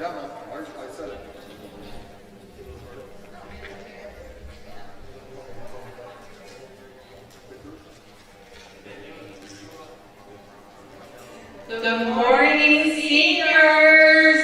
I said it. Good morning, seniors!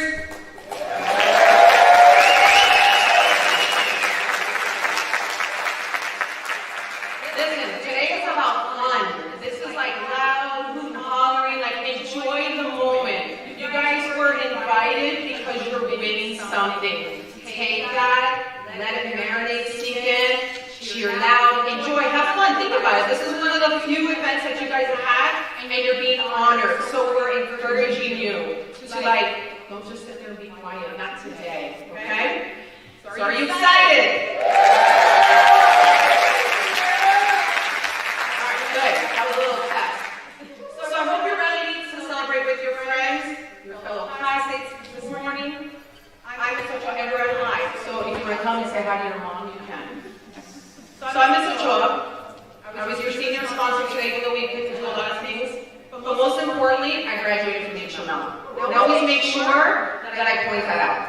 Listen, today is about fun. This is like loud, hollering, like enjoy the moment. You guys were invited because you're winning something. Take that, let it marinate, sink in, cheer loud, enjoy, have fun. Think about it. This is one of the few events that you guys have had, and you're being honored. So we're encouraging you to don't just sit there and be quiet. Not today, okay? So are you excited? All right, good. Have a little test. So I hope you're ready to celebrate with your friends, your fellow classmates this morning. I'm Miss Ochoa everywhere in life. So if you want to come and say hi to your mom, you can. So I'm Miss Ochoa. I was your senior sponsor today, even though we picked to do a lot of things. But most importantly, I graduated from HML. And always make sure that I point that out.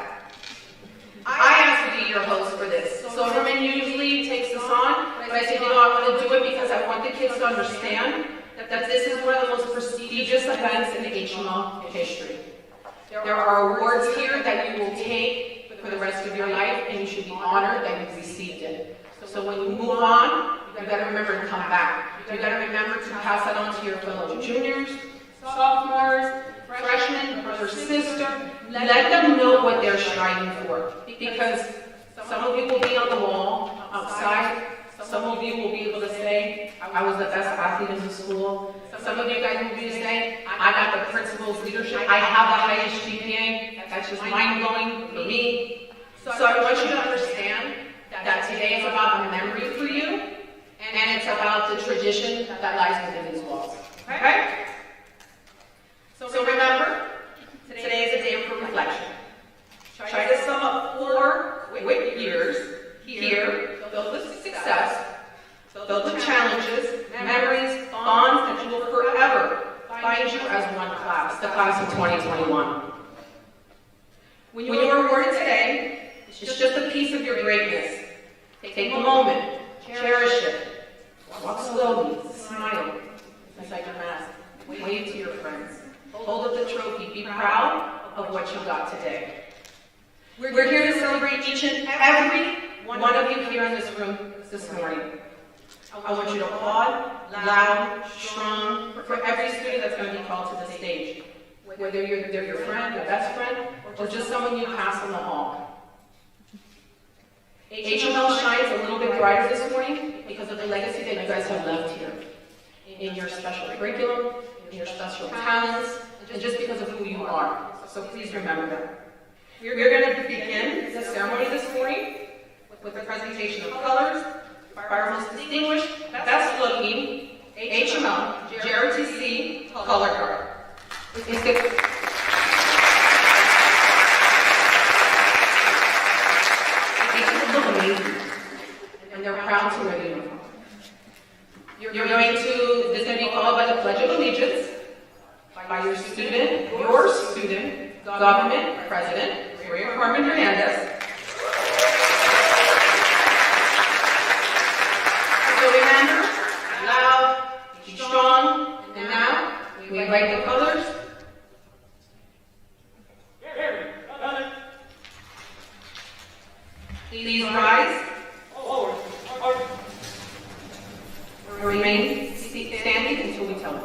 I asked to be your host for this. So Herman usually takes this on, but I said, I want to do it because I want the kids to understand that this is one of the most prestigious events in the HML history. There are awards here that you will take for the rest of your life, and you should be honored that you've received it. So when you move on, you got to remember to come back. You got to remember to pass that on to your fellow juniors, sophomores, freshmen, brother, sister. Let them know what they're striving for. Because some of you will be on the wall outside. Some of you will be able to say, I was the best athlete in the school. Some of you guys will be able to say, I got the principal's leadership. I have the highest GPA. That's just mind-blowing for me. So I want you to understand that today is about a memory for you, and it's about the tradition that lies within these walls. Okay? So remember, today is a day for reflection. Try to sum up 4 quick years here, filled with success, filled with challenges, memories, bonds that you will forever find you as one class, the class of 2021. When you are awarded today, it's just a piece of your greatness. Take a moment, cherish it, walk slowly, smile inside your mask, wave to your friends, hold up the trophy, be proud of what you got today. We're here to celebrate each and every one of you here in this room this morning. I want you to applaud, loud, strong, for every student that's going to be called to the stage. Whether they're your friend, your best friend, or just someone you pass in the hall. HML shines a little bit brighter this morning because of the legacy that you guys have left here. In your special curriculum, in your special talents, and just because of who you are. So please remember that. We're going to begin the ceremony this morning with the presentation of colors by our most distinguished, best looking HML JRTC color guard. And they're proud to wear the uniform. This is going to be followed by the Pledge of Allegiance by your student, government president, Maria Carmen Hernandez. So remember, loud, be strong, and now we invite the colors. Please rise. Remain standing until we tell you.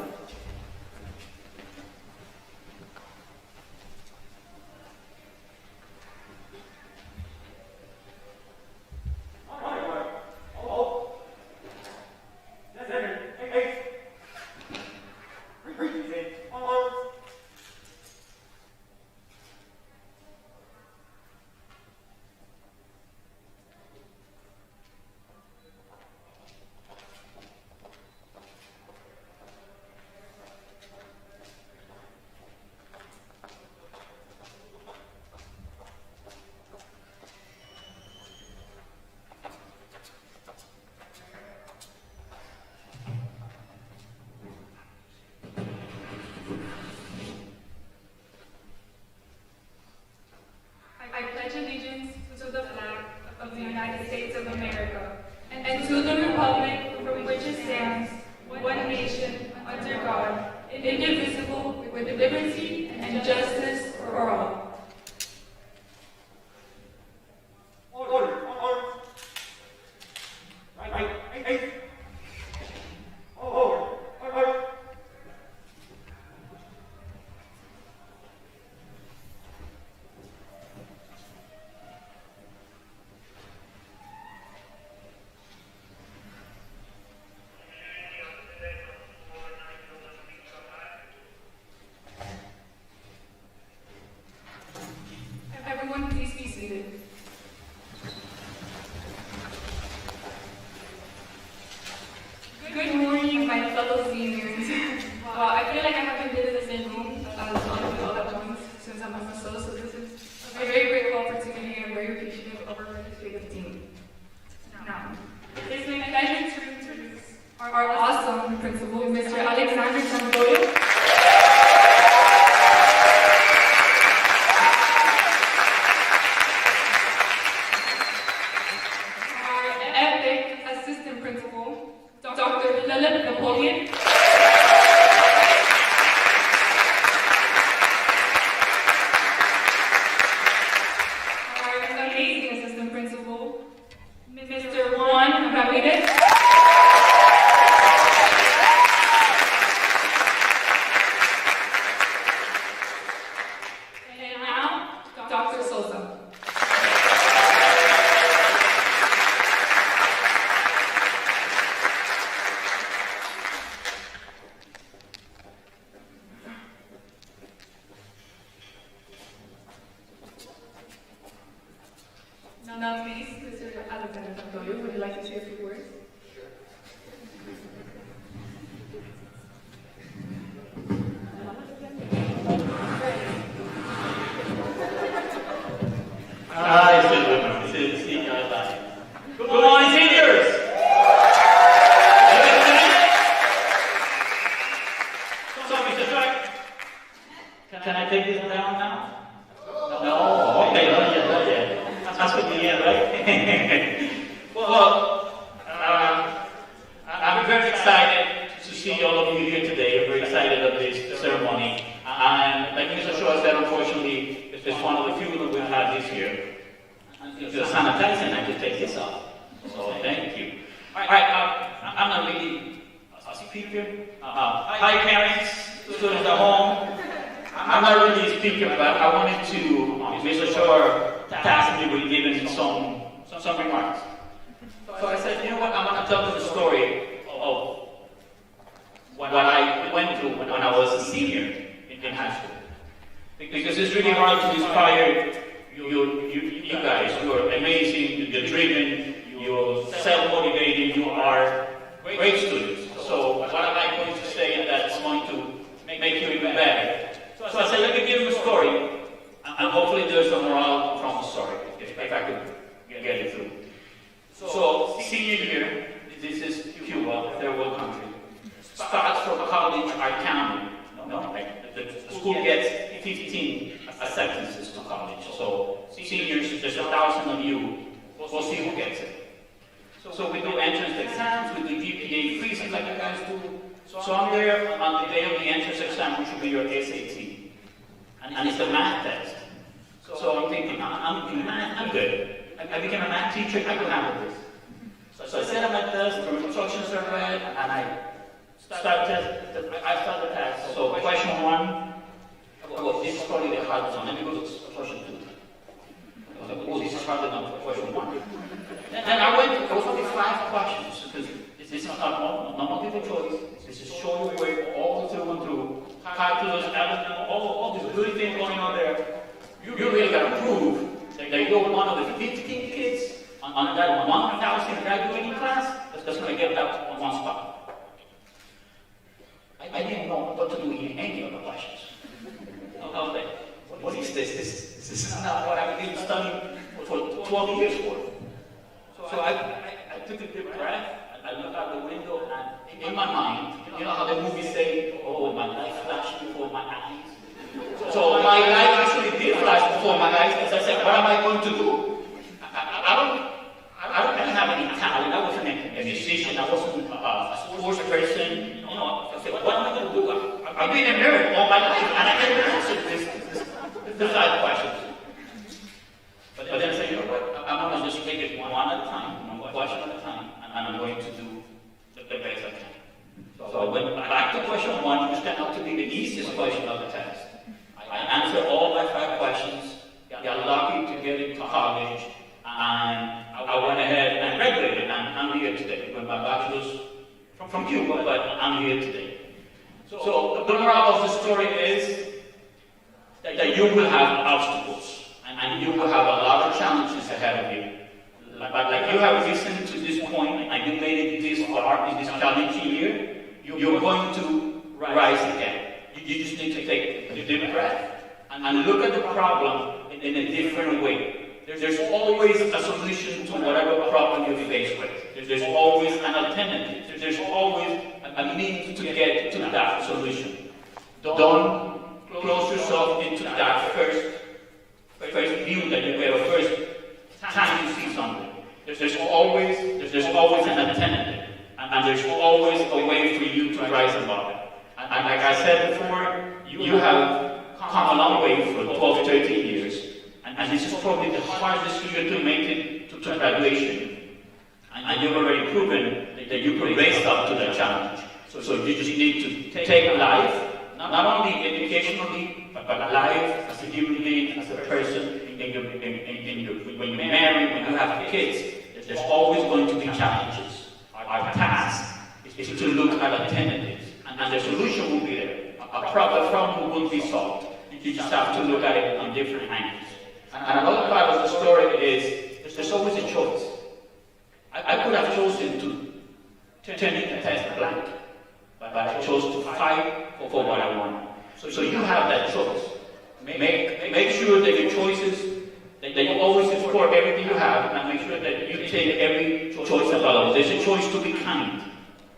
everyone please be seated? Good morning, my fellow seniors. I feel like I haven't been in the same room as all at once since I'm MSO, so this is a very grateful opportunity and I'm very appreciative of our administrative team. Now, it's my pleasure to introduce our awesome principal, Mr. Alexander Santoyo. Dr. Philip Napoleon. Our amazing assistant principal, Mr. Juan Ramirez. And now, Dr. Sosa. Now, please, Mr. Alexander Santoyo, would you like to say a few words? Hi, Silver. This is Senior Live. Good morning, seniors! So, Mr. Track, can I take this down now? No? Okay, not yet. That's what the end, right? Well, I'm very excited to see all of you here today. I'm very excited of this ceremony. And like Mr. Shaw said, unfortunately, it's one of the few that we've had this year. If you're sanitizing, I could take this off. So thank you. All right, I'm not really a speaker. Hi, parents, students at home. I'm not really a speaker, but I wanted to, Mr. Shaw tasked me with giving some remarks. So I said, you know what, I'm going to tell you the story of what I went through when I was a senior in high school. Because it's really hard to inspire you guys. You are amazing, you're driven, you're self-motivated, you are great students. So what am I going to say that's going to make you even better? So I said, let me give you a story, and hopefully there's a moral from the story, if I could get it through. So senior year, this is Cuba, third world country. Starts from college, I counted. The school gets 15 acceptances to college. So seniors, there's 1,000 of you. We'll see who gets it. So we do entrance exams, we do GPA freezing like you guys do. So I'm there on the day of the entrance exam, which will be your SAT. And it's a math test. So I'm thinking, I'm good. I became a math teacher, I can handle this. So I set up my test, the instructions are read, and I start the test. So question 1, well, this is probably the hardest one. Let me go to question 2. I was like, oh, this is harder than question 1. And I went, there was only 5 questions, because this is not multiple choice. This is show you where all the through and through. Calculus, algebra, all this good thing going on there. You really got to prove that you're one of the 15 kids on that 1,000 graduating class that's going to get that one spot. I didn't know what to do in any of the questions. I was like, what is this? This is not what I've been studying for 12 years for. So I took a deep breath, I looked out the window, and in my mind, you know how the movies say, oh, my life flashed before my eyes? So my life actually did flash before my eyes, as I said, what am I going to do? I didn't have any talent. I wasn't a musician. I wasn't a sports person. You know, I said, what am I going to do? I've been a nerd all my life, and I never answered this type of questions. But then I said, you know what? I'm going to just take it one at a time, one question at a time, and I'm going to do the best I can. So I went back to question 1, which turned out to be the easiest question of the test. I answered all my 5 questions, got lucky to get into college, and I went ahead and graduated, and I'm here today with my bachelor's from Cuba, but I'm here today. So the moral of the story is that you will have obstacles, and you will have a lot of challenges ahead of you. Like you have listened to this point and you made it this far in this challenging year, you're going to rise again. You just need to take a deep breath and look at the problem in a different way. There's always a solution to whatever problem you're faced with. There's always an alternative. There's always a means to get to that solution. Don't close yourself into that first view that you get, or first time you see something. There's always an alternative, and there's always a way for you to rise above it. And like I said before, you have come a long way for 12, 13 years, and this is probably the hardest year to make it to graduation. And you've already proven that you could raise up to that challenge. So you just need to take life, not only educationally, but life as a human being, as a person, when you marry, when you have kids. There's always going to be challenges. Our task is to look at alternatives, and the solution will be there. A problem will be solved. You just have to look at it on different angles. And another part of the story is there's always a choice. I could have chosen to turn in the test blank, but I chose to fight for what I want. So you have that choice. Make sure that your choices, that you always explore everything you have, and make sure that you take every choice available. There's a choice to be kind.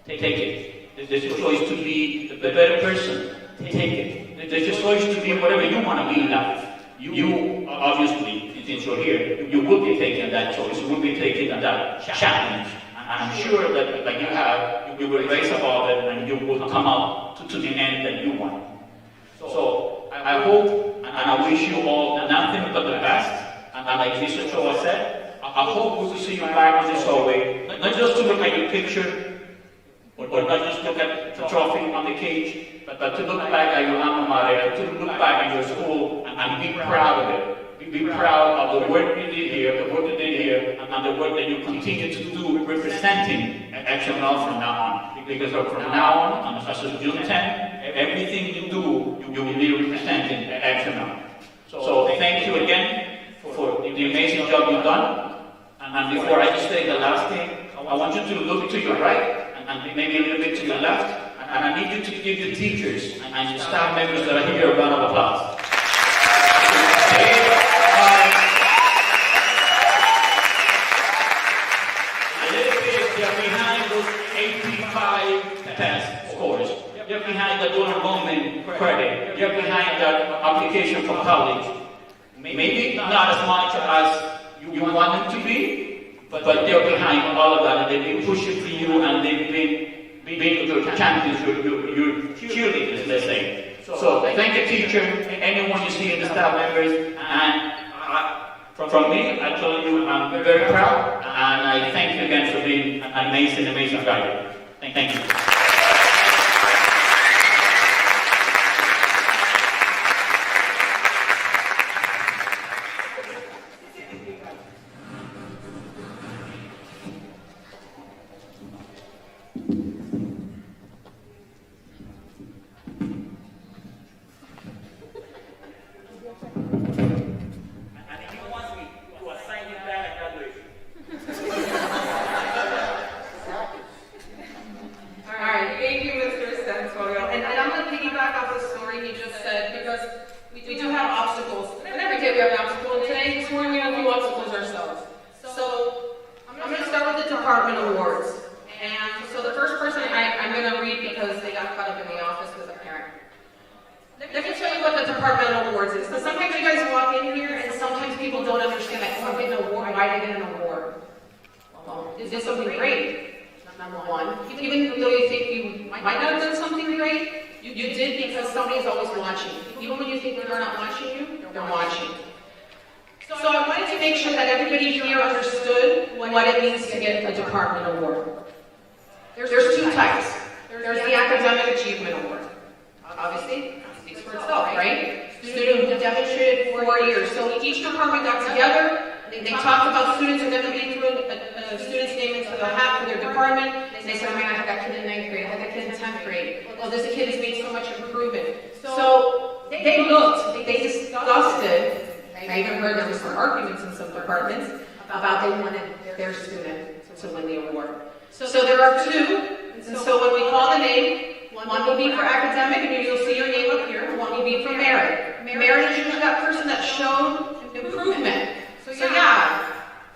Take it. There's a choice to be the better person. Take it. There's a choice to be whatever you want to be in life. You obviously, since you're here, you will be taking that choice. You will be taking that challenge. And I'm sure that you will raise above it, and you will come out to the end that you want. So I hope and I wish you all nothing but the best. And like Mr. Trojan said, I hope we will see you back on this hallway, not just to look at your picture, or not just look at the trophy on the cage, but to look back at your alma mater, to look back at your school and be proud of it. Be proud of the work you did here, the work you did here, and the work that you continue to do representing XML from now on. Because from now on, as of June 10th, everything you do, you will be representing XML. So thank you again for the amazing job you've done. And before I just say the last thing, I want you to look to your right and maybe a little bit to your left. And I need you to give your teachers and your staff members that are here a round of applause. They're behind those 85 test scores. They're behind the donor enrollment credit. They're behind the application for college. Maybe not as much as you want them to be, but they're behind all of that, and they've been pushing for you, and they've been your champions, your cheerleaders, let's say. So thank you, teacher, anyone you see in the staff members, and from me, I tell you, I'm very proud, and I thank you again for being an amazing guy. Thank you. I even heard there were some arguments in some departments about they wanted their student to win the award. So there are two, and so when we call the name, one will be for academic, and you'll see your name up here. One will be for merit. Merit is usually that person that showed improvement. So yeah,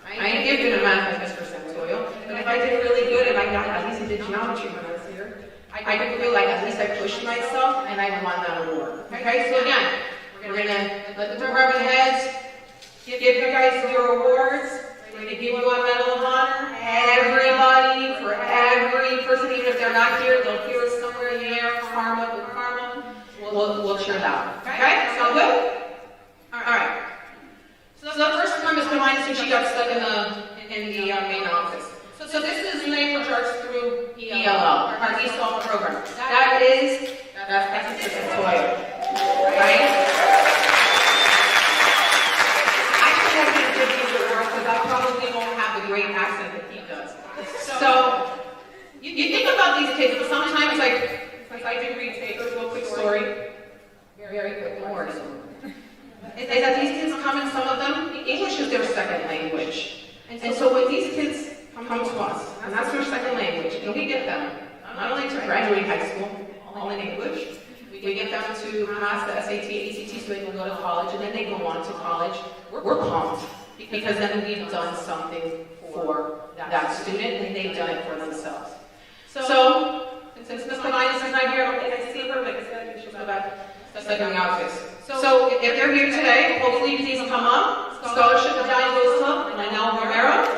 I ain't gifted in math like Mr. Santoyo, but if I did really good and I got at least did geometry when I was here, I could feel like at least I pushed myself and I won that award. Okay, so again, we're gonna let the department heads give you guys your awards. We're gonna give you a medal of honor. Everybody, for every person, even if they're not here, they'll hear us somewhere in the air. Karma with karma. We'll cheer that. Okay, sound good? All right. So the first one is mine since she got stuck in the main office. So this is Lane for Charts through ELL, our ESOL program. That's Mr. Santoyo, right? I can't even give these awards because I probably won't have the great accent that he does. So you think about these kids, but sometimes like I do read papers, real quick story, very quick, don't worry. Is that these kids come in, some of them, English is their second language. And so when these kids come to us, and that's their second language, and we get them, not only to graduate high school, all in English, we get them to pass the SAT, ACT, so they can go to college, and then they go on to college. We're pumped, because then we've done something for that student, and they've done it for themselves. So since Ms. Linus is not here, I don't think I see her, but she'll go back stuck in the office. So if they're here today, hopefully please come up. Scholarship medallion goes to Lionel Romero.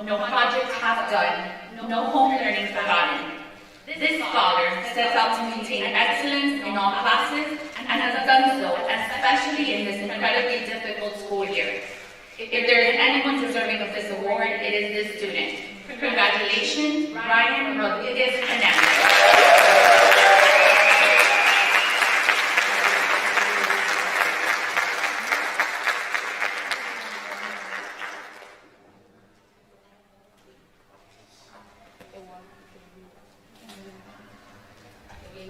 no project half done, no home learning forgotten. This scholar sets out to maintain excellence in all classes and has done so, especially in this incredibly difficult school year. If there is anyone deserving of this award, it is this student. Congratulations, Ryan Rodriguez Hernandez.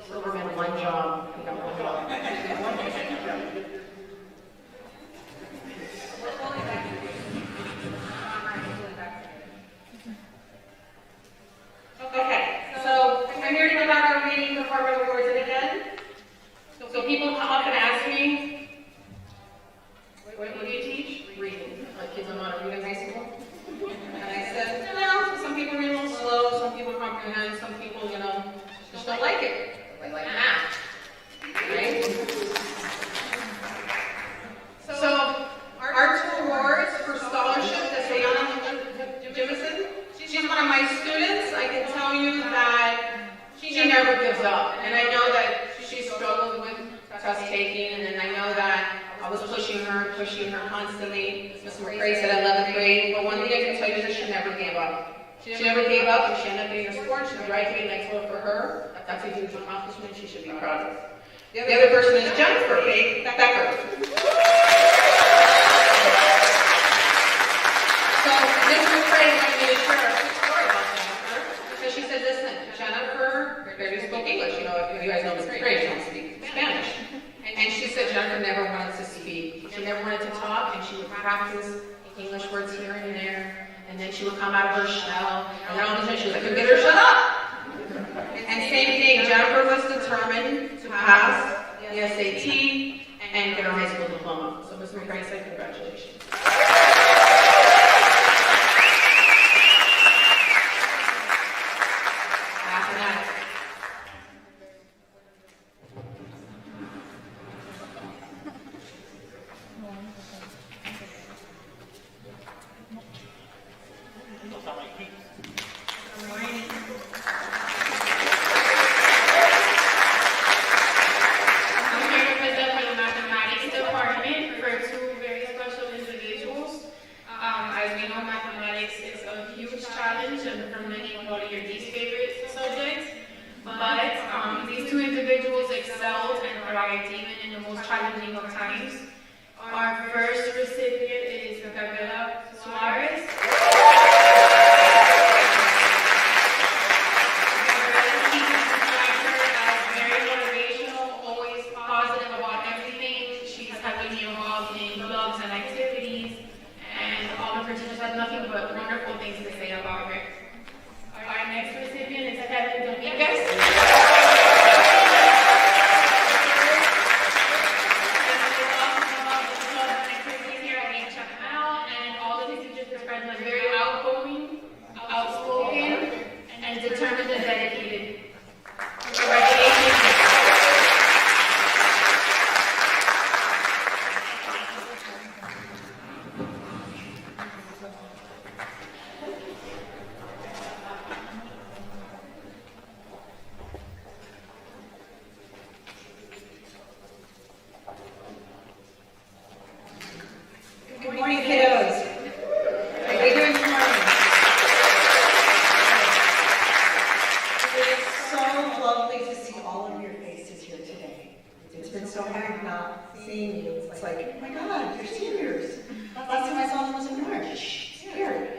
Silverman, one job. You got one job. Okay, so I'm here to give out our reading department awards again. So people come up and ask me, what do you teach? Reading. Like kids I'm on a reading high school. And I said, some people read a little slow, some people comprehend, some people, just don't like it. They like math. Right? So our two awards for scholarship, that's Diana Jimison. She's one of my students. I can tell you that she never gives up. And I know that she struggled with test taking, and then I know that I was pushing her constantly. Ms. McCrae said 11th grade, but one thing I can tell you is that she never gave up. She never gave up, and she ended up getting a sport. She's graduating next year for her. That's a huge accomplishment. She should be proud of. The other person is Jennifer Becker. So Ms. McCrae wanted me to share a quick story about Jennifer, because she said, listen, Jennifer barely spoke English. You guys know Ms. McCrae, she don't speak Spanish. And she said Jennifer never wanted to speak. She never wanted to talk, and she would practice English words here and there. And then she would come out of her shell, and then all of a sudden she was like, I couldn't get her to shut up. And same thing, Jennifer was determined to pass the SAT and get her high school diploma. So Ms. McCrae said, congratulations. Mathematics. These two individuals excelled and thrived even in the most challenging of times. Our first recipient is Gabriela Suarez. Very motivational, always positive about everything. She's heavily involved in clubs and activities, and all of her teachers have nothing but wonderful things to say about her. Our next recipient is Kevin Dominguez. Determined and dedicated. Congratulations. Good morning, kiddos. How are you doing this morning? Lovely to see all of your faces here today. It's been so hard not seeing you. It's like, oh my God, you're seniors. Last time I saw them was in March. Here.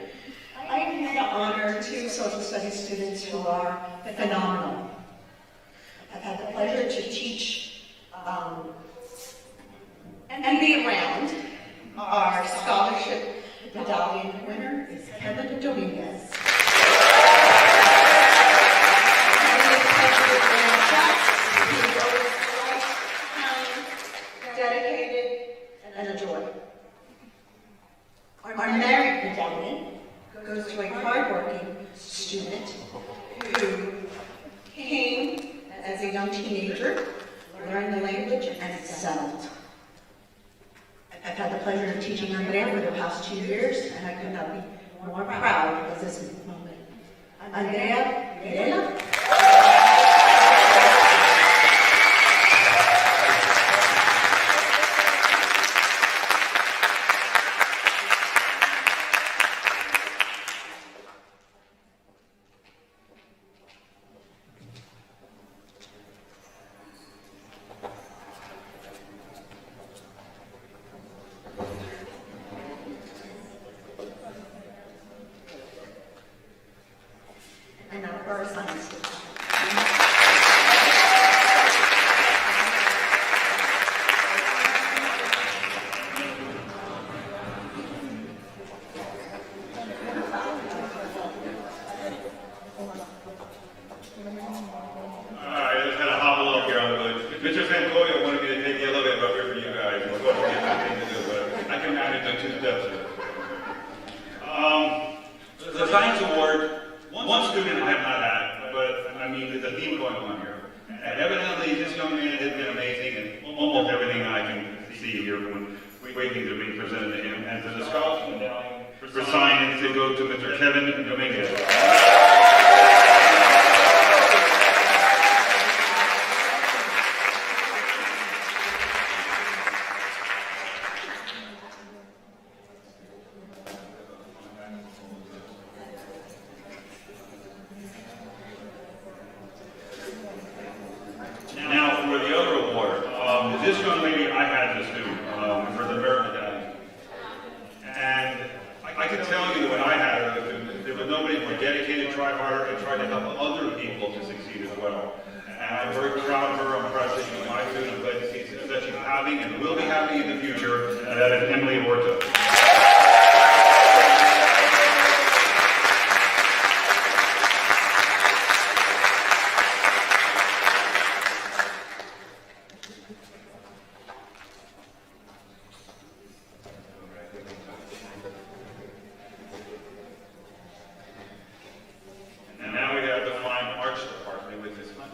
I have the honor two social studies students who are phenomenal. I've had the pleasure to teach and be around. Our scholarship medallion winner is Kevin Dominguez. Dedicated and a joy. Our merit medallion goes to a hardworking student who came as a young teenager, learned the language, and excelled. I've had the pleasure of teaching Andrea for the past 2 years, and I could not be more proud of this moment. Andrea Verena. And now for our science teacher. I just had to hobble up here on the village. Mr. Santoya wanted me to take the elevator up here for you guys. It's what we have to do, but I can manage the 2 steps here. The science award, one student I have not had, but I mean, there's a theme going on here. And evidently, this young man has been amazing in almost everything I can see here when way things are being presented to him. And for the scholarship medallion for science, they go to Mr. Kevin Dominguez. Now, for the other award, this young lady I had as a student for the merit medallion. And I can tell you when I had her, there was nobody more dedicated, try harder, and try to help other people to succeed as well. And I'm very proud of her. I'm proud that she's my student. I'm glad to see that she's having and will be having in the future. And that is Emily Horta. And now we have the Fine Arts Department with Ms. Hunt.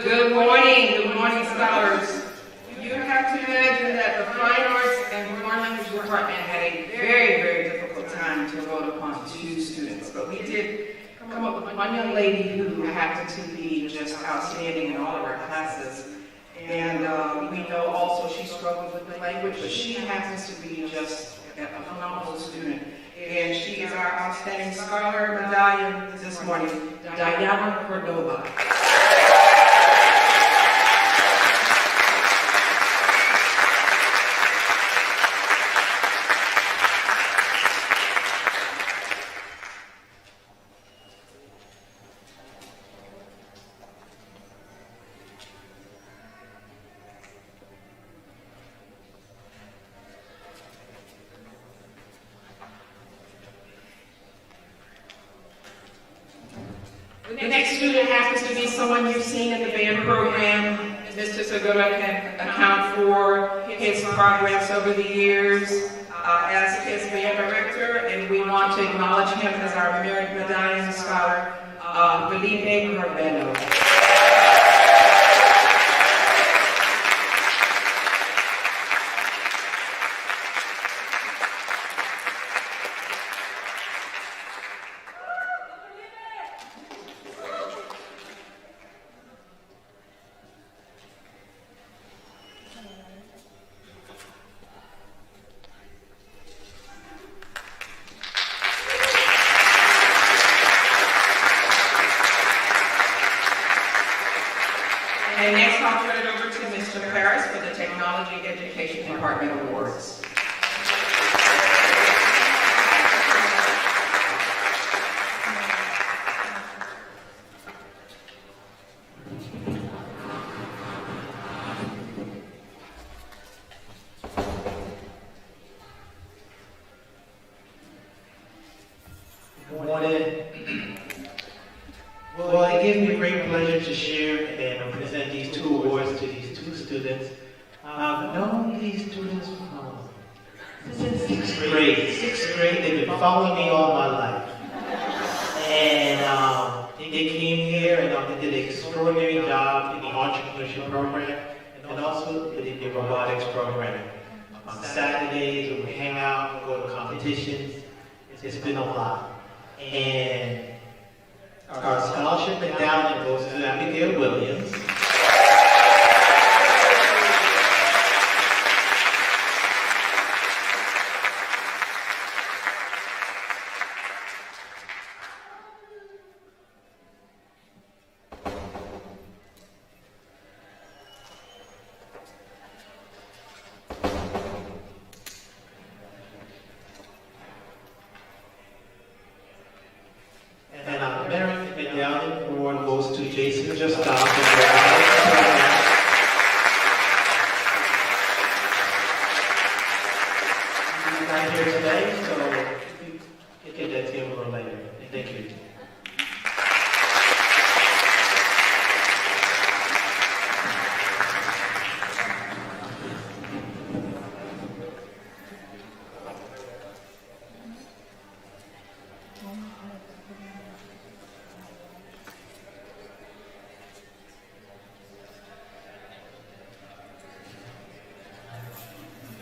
Good morning, scholars. You have to imagine that the Fine Arts and Foreign Language Department had a very, very difficult time to vote upon 2 students. But we did come up with one young lady who happened to be just outstanding in all of our classes. And we know also she struggled with the language, but she happens to be just a phenomenal student. And she is our outstanding scholar medallion this morning, Diana Cordova. The next student happens to be someone you've seen in the band program. Mr. Segura can account for his progress over the years as his band director, and we want to acknowledge him as our Merit Medallion Scholar, Felipe Carmelo. And next, I'll turn it over to Mr. Paris for the Technology Education Department Awards. Good morning. Well, it gives me great pleasure to share and present these two awards to these two students. I've known these students since sixth grade. Sixth grade, they've been following me all my life. And they came here and they did an extraordinary job in the entrepreneurship program and also in the robotics program. On Saturdays, we would hang out, go to competitions. It's been a lot. And our scholarship endowment goes to Abigail Williams. And our merit medallion award goes to Jason Just for the robotics program. He's not here today, so you can get that to him a little later. Thank you.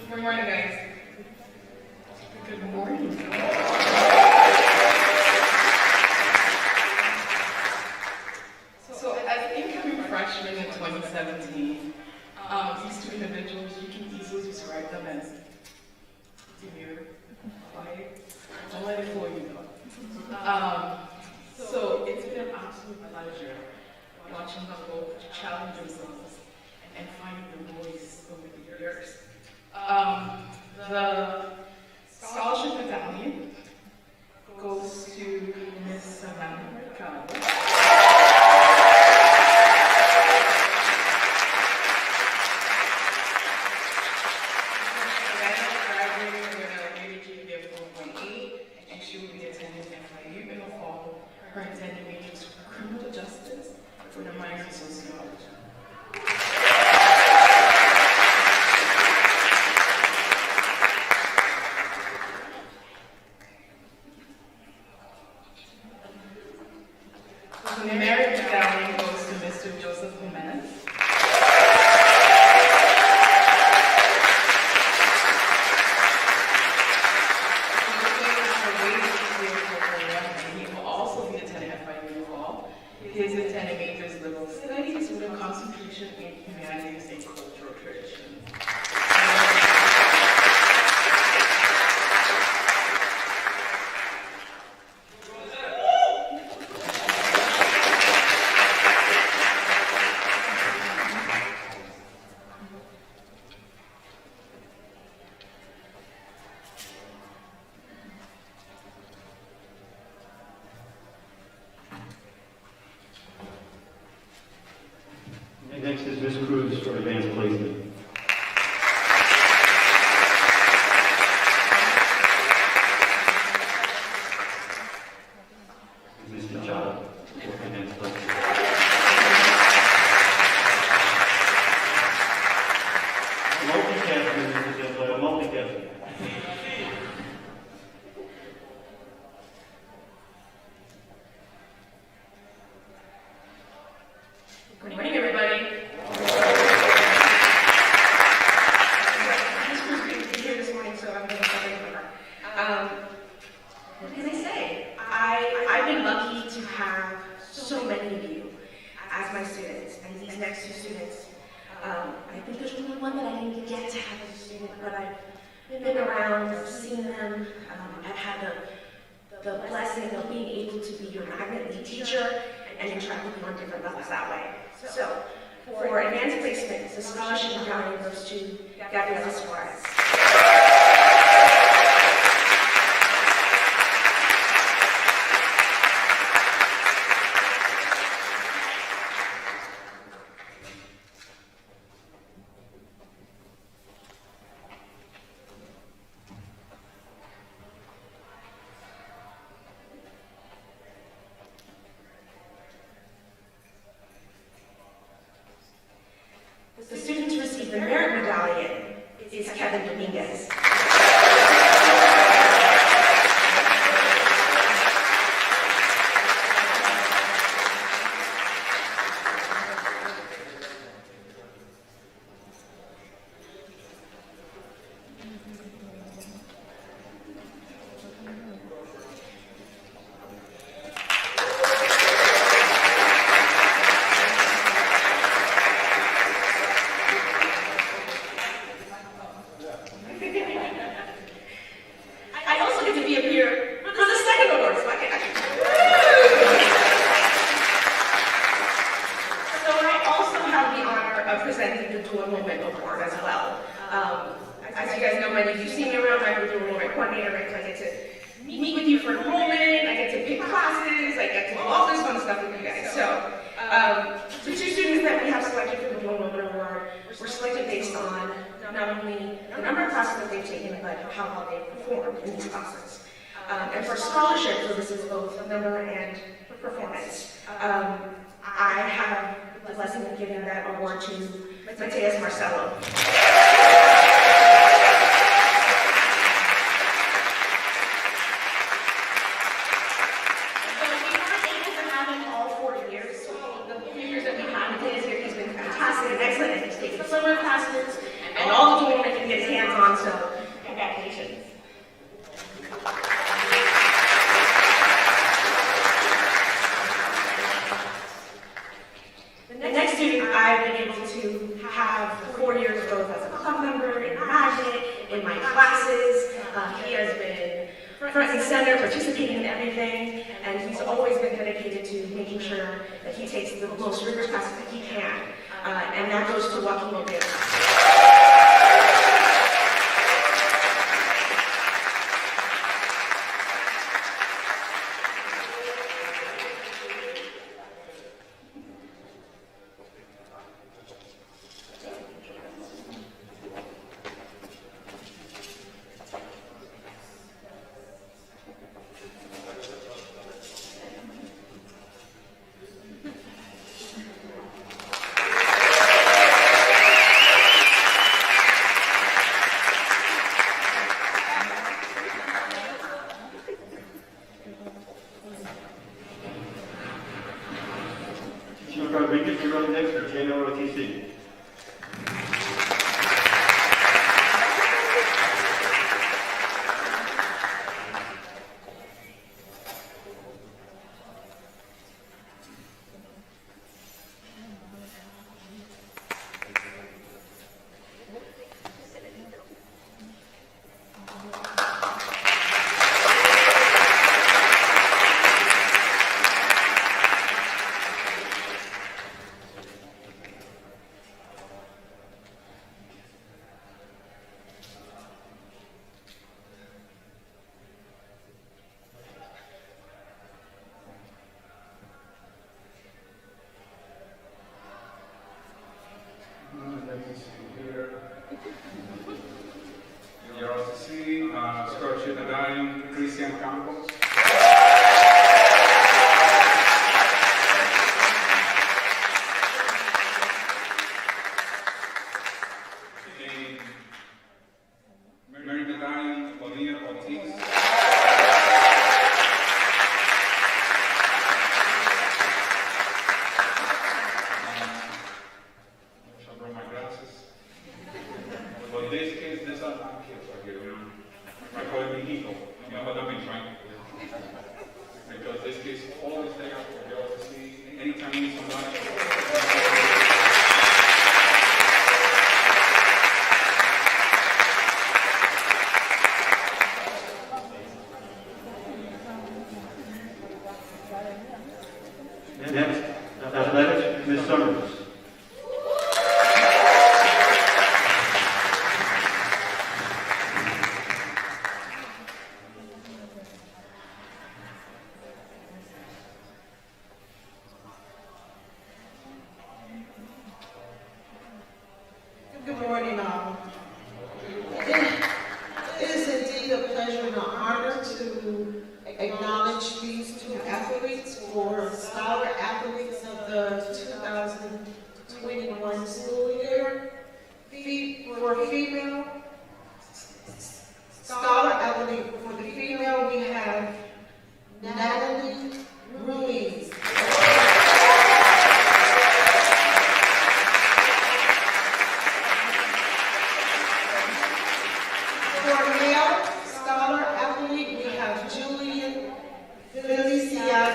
Good morning, guys. Good morning. So, as incoming freshmen in 2017, these two individuals, you can easily describe them as demure, quiet. Don't let it fool you, though. So, it's been an absolute pleasure watching them both challenge themselves and finding their voice over the years. The scholarship medallion goes to Miss Savannah Mercado. Savannah graduated with a major GPA of 4.8, and she will be attending FIU in the fall. Her intended major is criminal justice with a minor in sociology. The merit medallion goes to Mr. Joseph Jimenez. He will also be attending FIU in the fall. His intended major is liberal studies with a concentration in humanities and cultural traditions. Next is Ms. Cruz for advanced placement. Ms. Machado for advanced placement. Multitasking, Mr. Gensler, multitasking. Good morning, everybody. This was great to be here this morning, so I'm going to start over. What can I say? I've been lucky to have so many of you as my students, and these next two students. I think there's only one that I didn't get to have as a student, but I've been around, I've seen them, I've had the blessing of being able to be your magnet lead teacher and interact with you on different levels that way. So, for advanced placement, the scholarship medallion goes to Gabriela Suarez. And for scholarship, so this is both number and performance, I have the blessing of giving that award to Mateus Marcelo. Excellent, and he's taken summer classes, and all the people that can get his hands on, so congratulations. The next student I've been able to have 4 years both as a club member, in Magic, in my classes. He has been front and center, participating in everything, and he's always been dedicated to making sure that he takes the most rigorous classes that he can. And that goes to Joaquin Mobile. You're on next for JROTC. Scholarship medallion, Christian Campos. Merit medallion, Bonilla Ortiz. I brought my glasses. But in this case, there's a kids right here, you know. I call it Mexico, you know what I mean, right? Because this case always there for you all to see. Anytime you need somebody. Next, athletics, Ms. Summers. Good morning, all. It is indeed a pleasure and an honor to acknowledge these two athletes for Scholar Athletes of the 2021 school year. For female Scholar Athlete, for the female, we have Natalie Ruiz. For male Scholar Athlete, we have Julian Feliciano.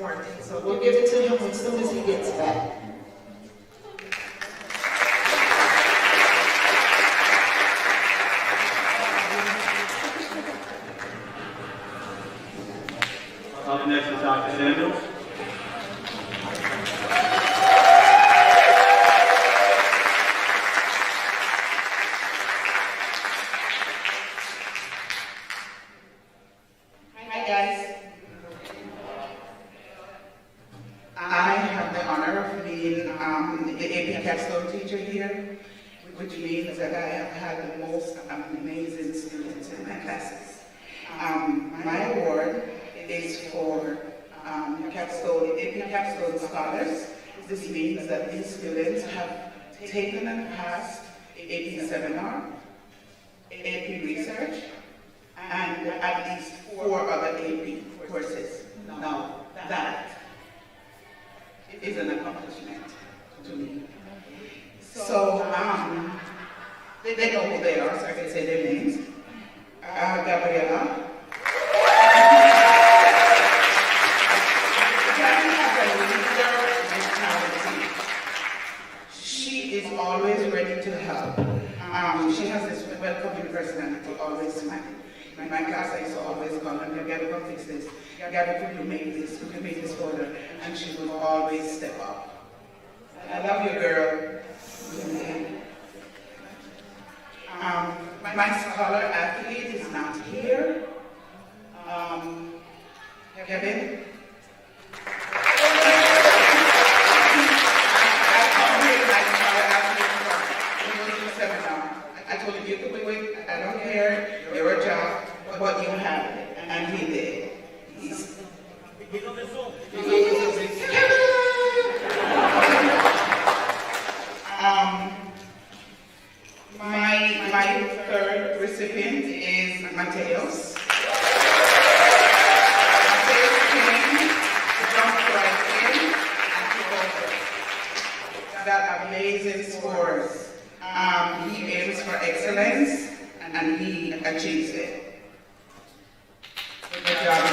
important, so we'll give it to him as soon as he gets back. Up next is Dr. Samuels. Hi guys. I have the honor of being the AP capstone teacher here, which means that I have had the most amazing students in my classes. My award is for AP capstone scholars. This means that these students have taken and passed AP seminar, AP research, and at least 4 other AP courses. Now, that is an accomplishment to me. So, they know who they are, so I can say their names. Gabriela. Gabby has a leader mentality. She is always ready to help. She has this welcoming personality, always smiling. In my class, I used to always call her, Gabby, come fix this. Gabby, could you make this? Could you make this folder? And she would always step up. I love you, girl. My scholar athlete is not here. Kevin? I told him, you could do it, I don't care, you're a job, but you have it. And he did. He's on the Zoom. My third recipient is Mateos. Mateos came, jumped right in, and took over. Got amazing scores. He aims for excellence, and he achieves it. Good job.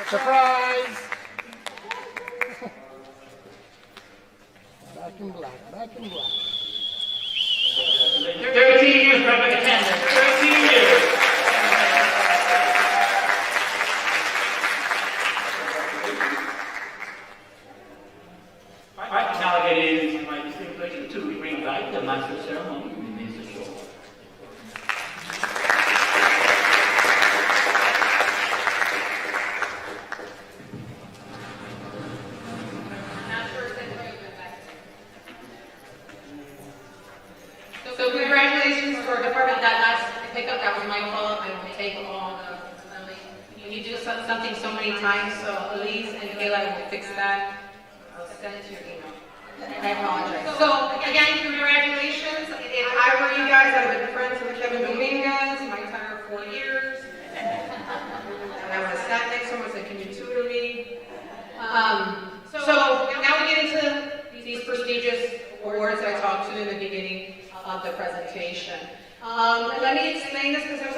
Surprise! Back in black, back in black. 13 years perfect attendance. 13 years. All right, now it is my distinct pleasure to bring back the master of ceremony, Mr. Shaw. So congratulations for department that last pickup. That was my fault. I will take all the. You do something so many times, so Elise and Kayla will fix that. I'll send it to your email. I apologize. So again, congratulations. If I were you guys, I would have been friends with Kevin Dominguez my entire 4 years. And I would have sat next to him and said, "Can you tutor me?" So now we get into these prestigious awards that I talked to in the beginning of the presentation. Let me explain this because it's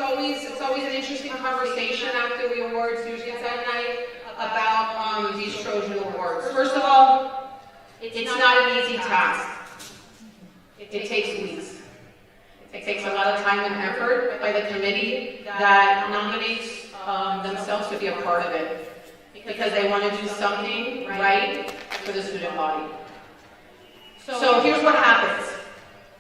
always an interesting conversation after the awards, usually it's at night, about these Trojan Awards. First of all, it's not an easy task. It takes weeks. It takes a lot of time and effort by the committee that nominates themselves to be a part of it because they want to do something right for the student body. So here's what happens.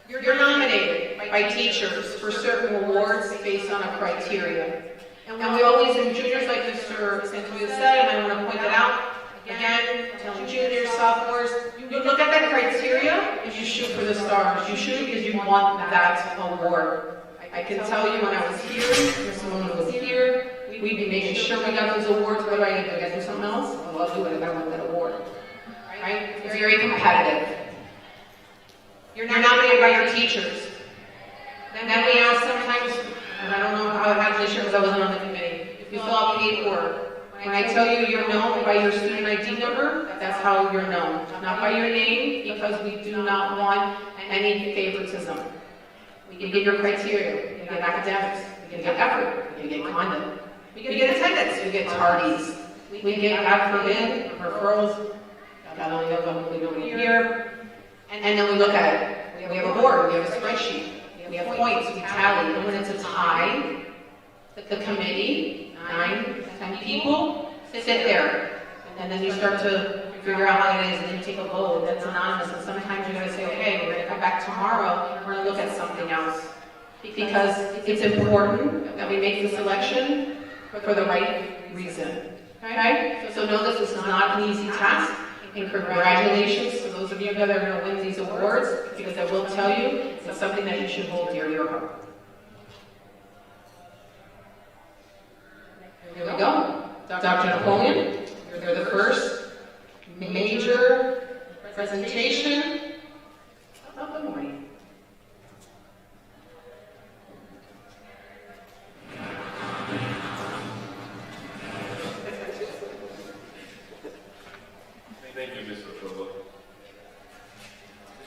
You're nominated by teachers for certain awards based on a criteria. And we always, in juniors, like Mr. Santoyo said, and I want to point it out, again, telling juniors, sophomores, you look at that criteria and you shoot for the stars. You shoot because you want that award. I can tell you when I was here, Mr. Simone was here, we'd be making sure we got those awards. What do I do? I got to do something else? Well, I'll do it if I want that award. Right? It's very competitive. You're nominated by your teachers. Then we ask sometimes, and I don't know how it happened this year because I wasn't on the committee, you fill out paperwork. When I tell you you're known by your student ID number, that's how you're known. Not by your name, because we do not want any favoritism. We get your criteria, we get academics, we get effort, we get conduct, we get attendance, we get tardies, we get, God forbid, referrals, God only knows hopefully nobody here. And then we look at it. We have a board, we have a spreadsheet, we have points, we tally. And when it's a tie, the committee, 9, 10 people, sit there. And then you start to figure out how it is, and then you take a vote that's anonymous. And sometimes you're going to say, okay, we're going to come back tomorrow, we're going to look at something else. Because it's important that we make the selection for the right reason. Okay? So know this is not an easy task. And congratulations to those of you that are going to win these awards, because I will tell you, it's something that you should hold dear to your heart. Here we go. Dr. Napoleon, you're the first major presentation of the morning. Thank you, Mr. Trojan.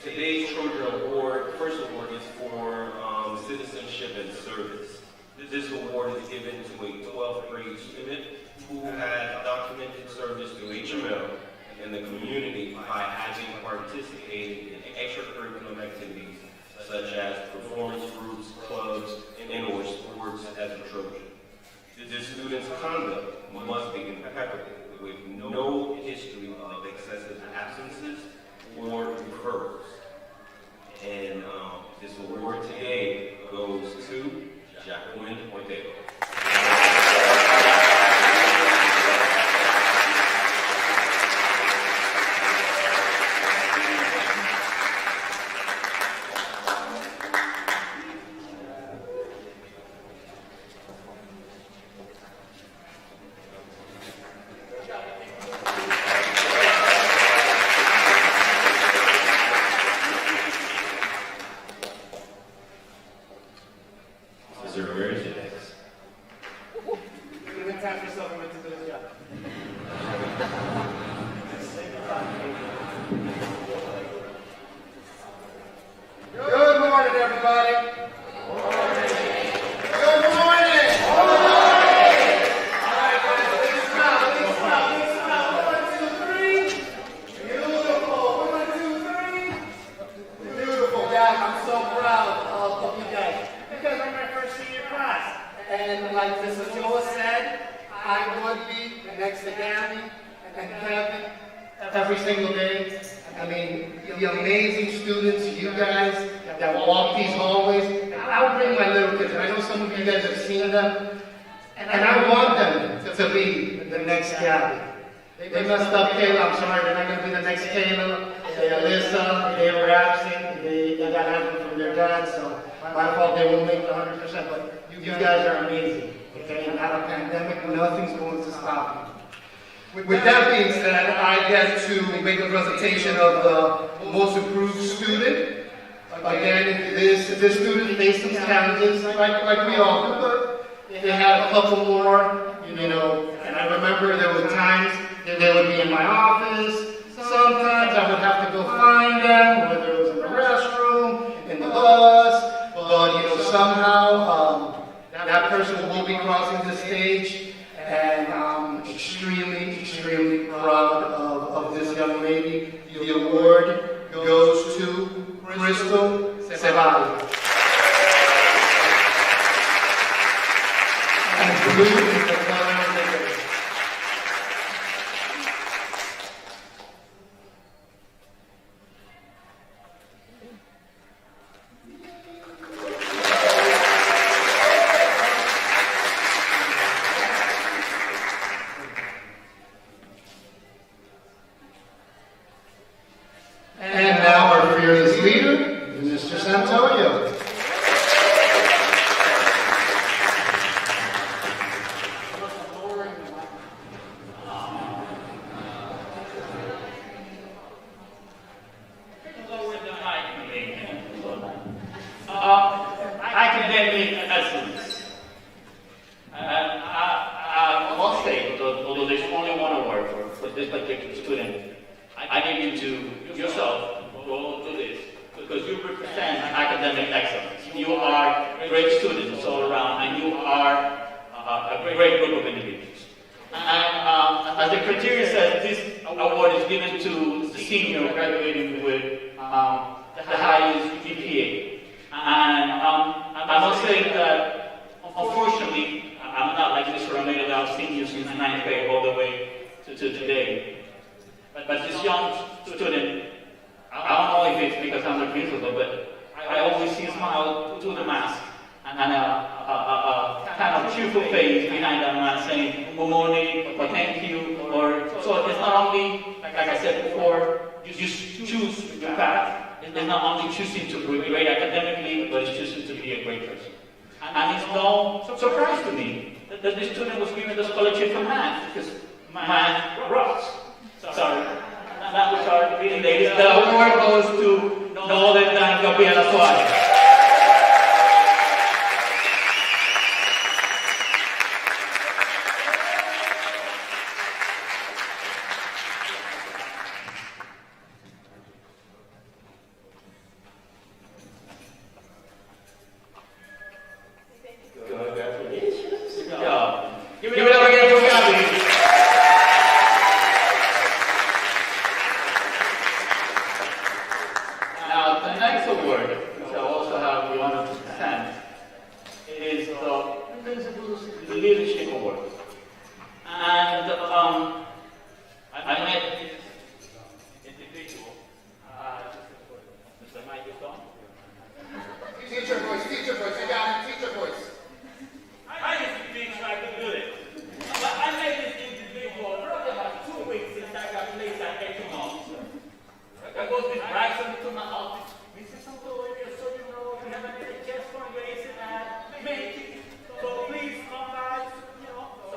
Today's Trojan Award, first award, is for citizenship and service. This award is given to a 12th grade student who has documented service to HML and the community by having participated in extracurricular activities such as performance groups, clubs, and or sports as a Trojan. This student's conduct must be impeccable, with no history of excessive absences or referrals. And this award today goes to Jacqueline Ortega. Good morning, everybody. Good morning. All right, guys, this is And like Mrs. Joa said, I would be next to Gabby and Kevin every single day. I mean, the amazing students, you guys that walk these hallways. I would bring my little kids, and I know some of you guys have seen them, and I want them to be the next Gabby. They messed up Kayla, I'm sorry, they're not going to be the next Kayla. Alyssa, they were absent, they got absent from their dad, so my fault, they won't make it 100%, but you guys are amazing, okay? And out of pandemic, nothing's going to stop you. With that being said, I get to make a presentation of the most improved student. Again, this student faced some challenges, like we all do, but they had a couple more, you know, and I remember there were times that they would be in my office. Sometimes I would have to go find them, whether it was in the restroom, in the bus, but you know, somehow that person will be crossing the stage, and I'm extremely proud of this young lady. The award goes to Crystal Ceballos. And blue is the color of the day. And now our fearless leader, Mr. Santoyo. Academic excellence. I must say, although there's only one award for this particular student, I need you to yourself go to this because you represent academic excellence. You are great students all around, and you are a great group of individuals. And as the criteria says, this award is given to the senior graduating with the highest GPA. And I must say that, unfortunately, I'm not like Mr. Romero, that I've seen you since 9th grade all the way to today. But this young student, I don't know if it's because I'm the principal, but I always see a smile through the mask and a kind of cheerful face behind that mask saying, good morning, or thank you, or so it's not only, like I said before, you choose your path. It's not only choosing to be great academically, but it's choosing to be a great person. And it's no surprise to me that this student was given the scholarship for math, because math rocks. Sorry. That was our reading, ladies. The award goes to no other than Gabriela Suarez. Give it up again for Gabby. Now, the next award, which I also have the honor to present, is the Principal's Leadership Award. And I met this individual, Mr. Microphone. Teacher voice, you got it, teacher voice. I used to think I could do it. But I met this individual probably about 2 weeks since I got placed at 18 months. I go to this Bryson to my office. Mr. Santoyo, so you know, we have a chest fundraising at Macy's. So please come back, you know. So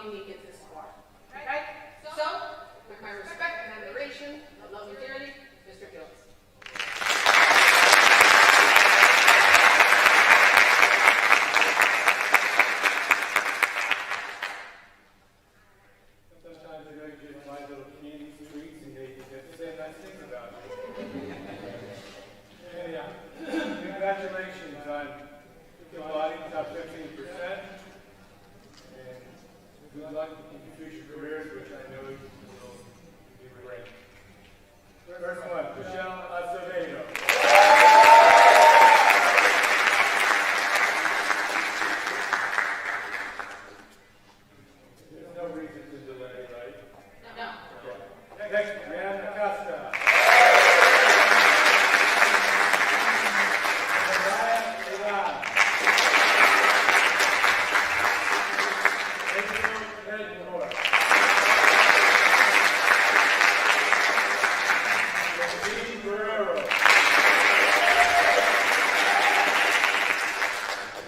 unique as this score. Right? So, with my respect and admiration, I love you dearly, Mr. Jones. Sometimes I go to my little community streets and they get to say nice things about me. Anyhow, congratulations on dividing the top 15%. And good luck in your future careers, which I know will be great. First one, Michelle Acevedo. There's no reason to delay, right? No. Okay. Next, Brianna Acosta. Mariah Ilan. Rachel Edmore. Nadine Guerrero.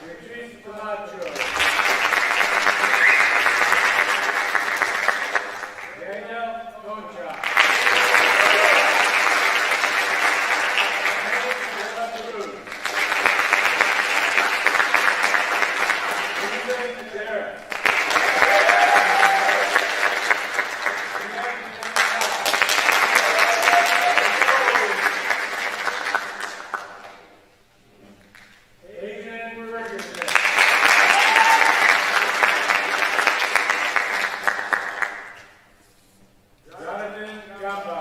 Beatriz Camacho. Daniel Concha. Cruz. Ethan Derrick. Adrian Ferguson. Jonathan Gamba.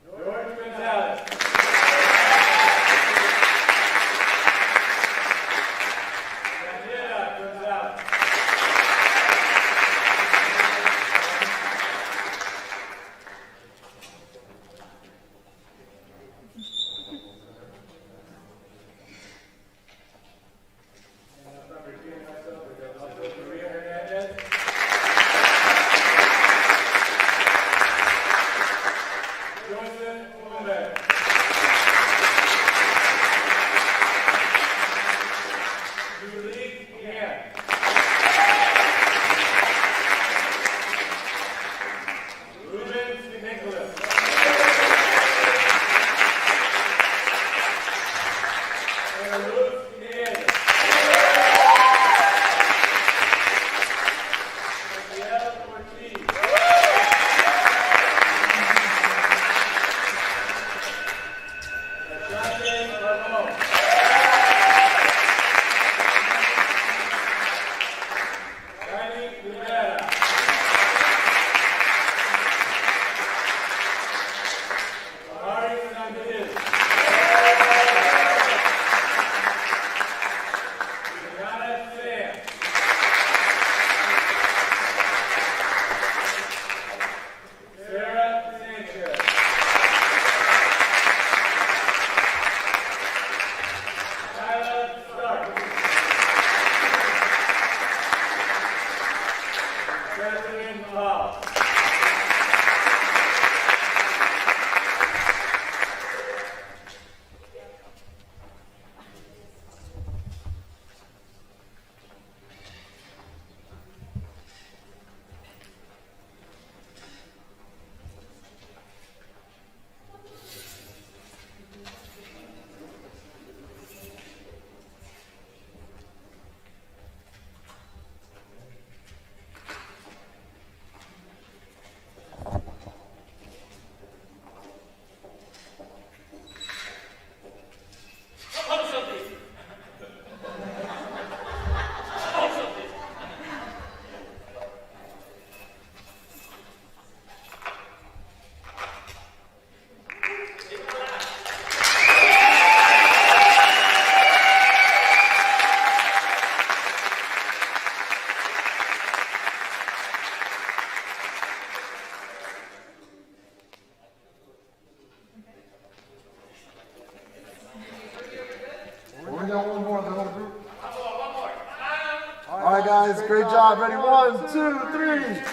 George Gonzalez. Daniela Gonzalez. And I'm not repeating myself, but there's also Maria Hernandez. Joseph Gomez. Julie Yan. Ruben Nicholas. And Ruth Niel. Miguel Ortiz. Asante Ramon. Riley Rivera. Amari Hernandez. Juliana Sam. Sarah Sanchez. Tyler Stark. Catherine Hall. We got one more, the whole group. All right, guys, great job. Ready? 1, 2, 3.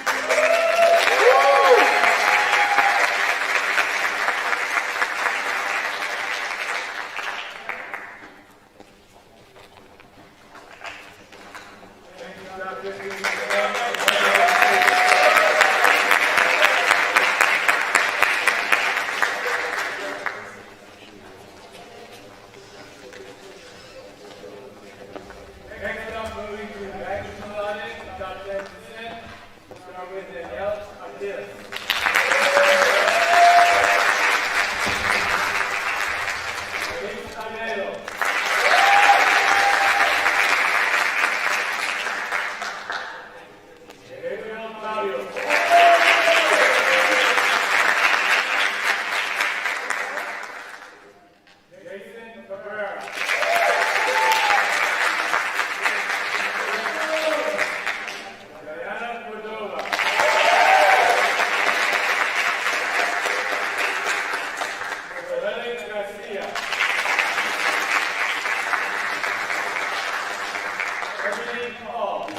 St. Paul.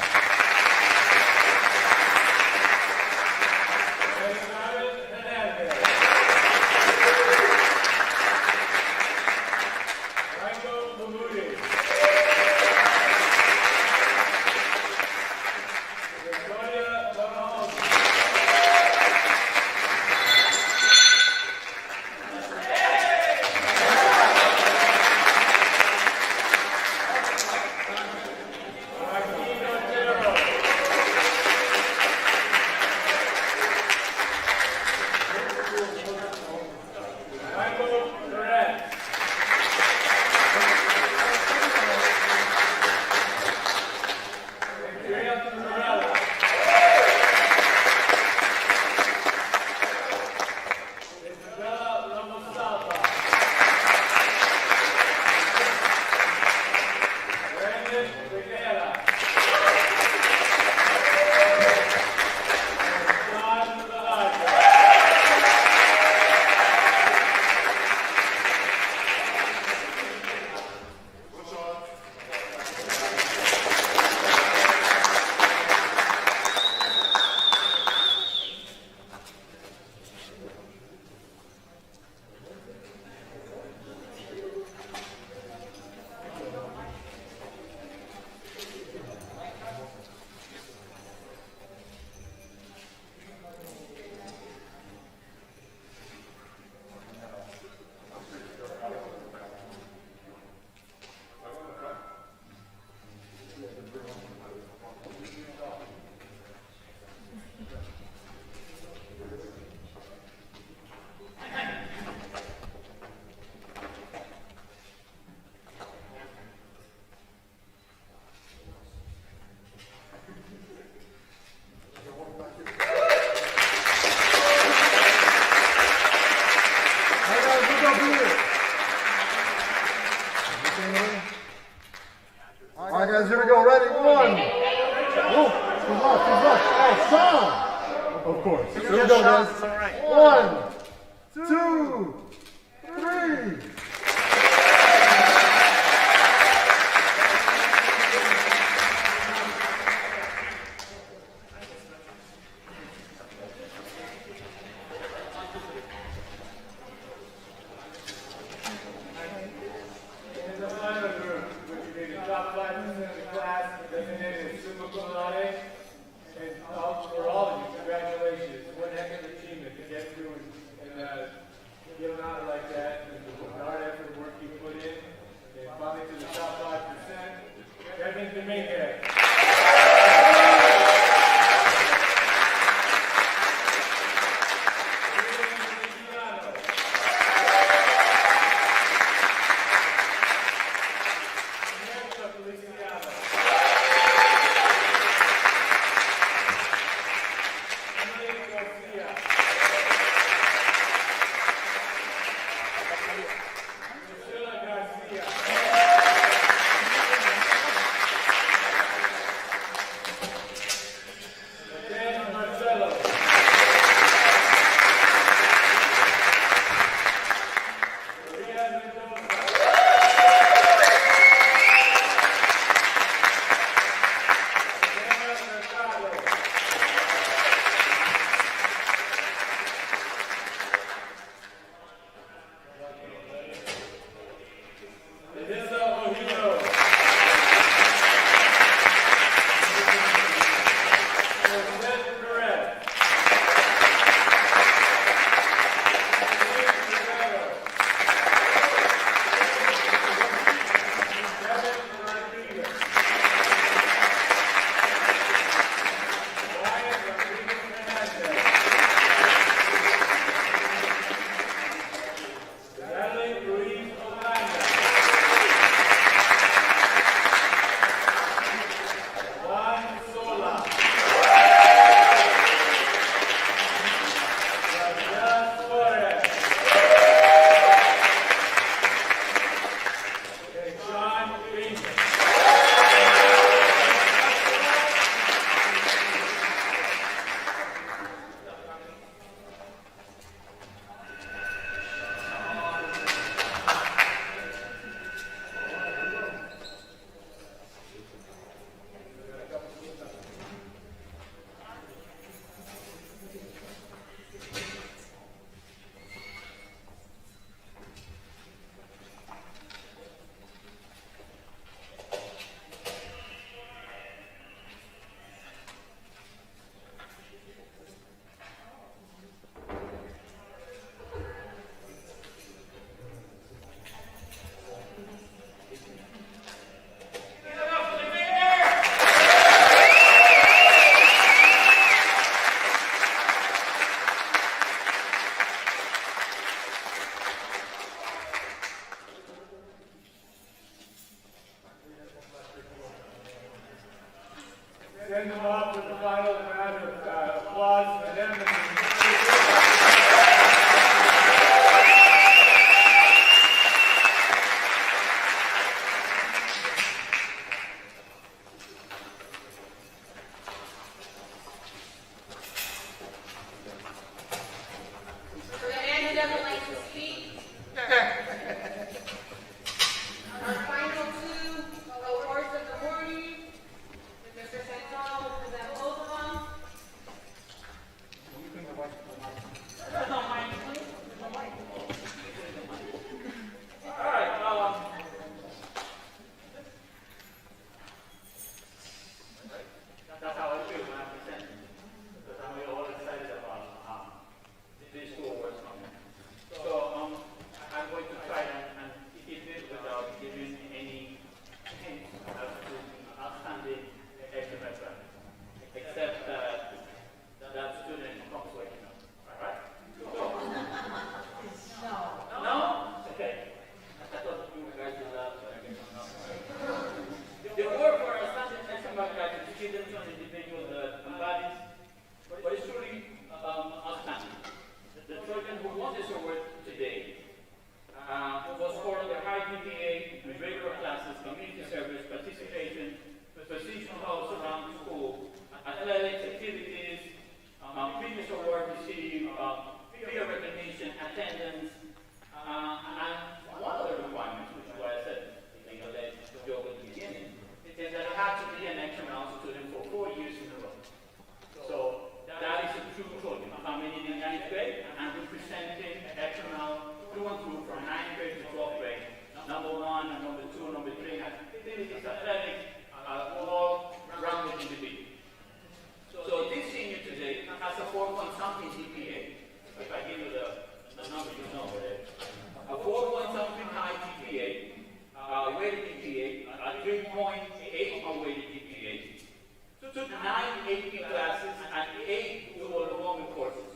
Elizabeth Hernandez. Michael Lamoudi. Victoria Mahone. All right, guys, here we go. Ready? One. Oh, he's left. Hey, Sean. Of course. Here we go, guys. 1, 2, 3. In the final group, which would be the top 5% of the class, designated summa cum laude, and for all of you, congratulations. One heck of an achievement to get through and get an honor like that, and the hard effort and work you put in, and finally to the top 5%. Kevin Dominguez. send them off with a final round of applause for them. For the man who doesn't like to speak, our final two awards of the morning, Mr. Santel will present both of them. That's how I feel when I present, because I'm really all excited about these two awards coming. So I'm going to try and keep this without giving any hints as to outstanding extra, except that student comes waking up. All right? No. No? Okay. I thought you guys would laugh, but I guess I'm not. The award for outstanding extra students on individual embodies, but it's truly outstanding. The Trojan who won this award today was for the high GPA, regular classes, community service, participation, position halls around school, athletics, activities, previous award received, peer recognition, attendance, and one other requirement, which is why I said, I let Joe at the beginning, is that it had to be an extramural student for 4 years in a row. So that is a true Trojan. Coming in the 9th grade and representing extramural through and through from 9th grade to 12th grade. Number 1 and number 2 and number 3 activities, athletics, all rounded individual. So this senior today has a 4-point-something GPA. If I give you the number, you know it. A 4-point-something high GPA. Weighted GPA, a 3.8 on weighted GPA, took 9 AP classes and 8 dual enrollment courses.